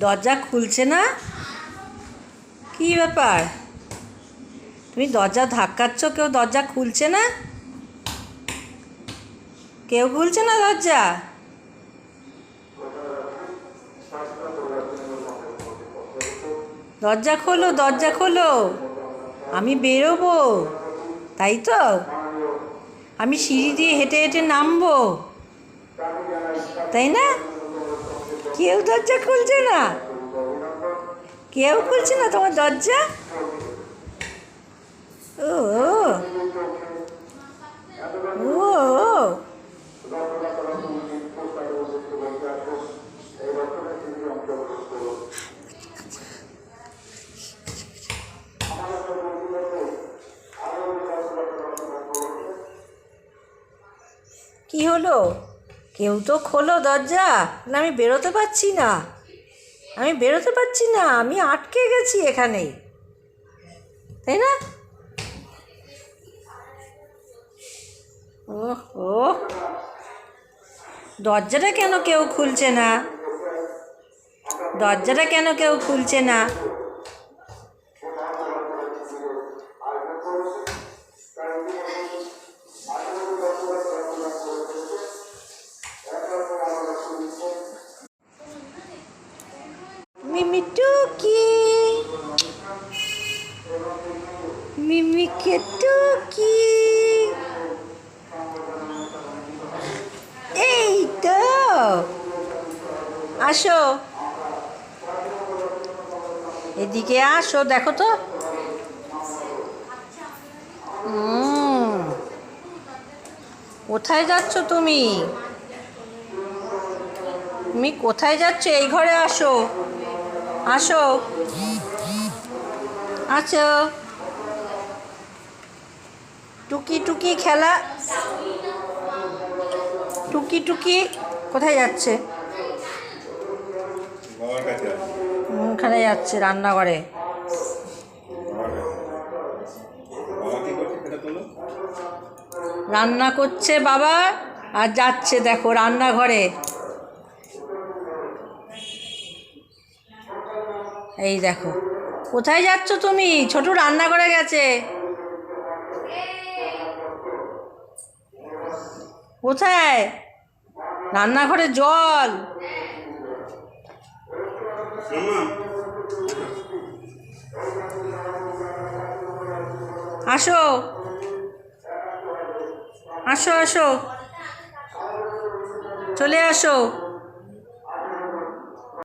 দরজা খুলছে না? কি ব্যাপার? তুমি দরজা ধাক্কাচ্ছ, কেউ দরজা খুলছে না? কেউ খুলছে না দরজা? দরজা খোলো, দরজা খোলো, আমি বেরোবো, তাই তো? আমি সিঁড়ি দিয়ে হেঁটে হেঁটে নামবো, তাই না? কেউ দরজা খুলছে না? কেউ খুলছে না তোমার দরজা? ও ও ও কি হলো? কেউ তো খোলো দরজা, না আমি বেরোতে পারছি না, আমি বেরোতে পারছি না, আমি আটকে গেছি এখানেই, তাই না? ওহ ও, দরজাটা কেন কেউ খুলছে না? দরজাটা কেন কেউ খুলছে না? মিমি টুকি, মিমিকে টুকি, এই তো, আসো এদিকে, আসো, দেখো তো। কোথায় যাচ্ছ তুমি? তুমি কোথায় যাচ্ছ? এই ঘরে আসো, আসো, আছো। টুকি টুকি খেলা, টুকি টুকি কোথায় যাচ্ছে? ওখানে যাচ্ছে রান্নাঘরে। রান্না করছে বাবা, আর যাচ্ছে দেখো রান্নাঘরে। এই দেখো, কোথায় যাচ্ছ তুমি? ছোটু রান্নাঘরে গেছে। কোথায়? রান্নাঘরে জল। আসো, আসো, আসো, চলে আসো।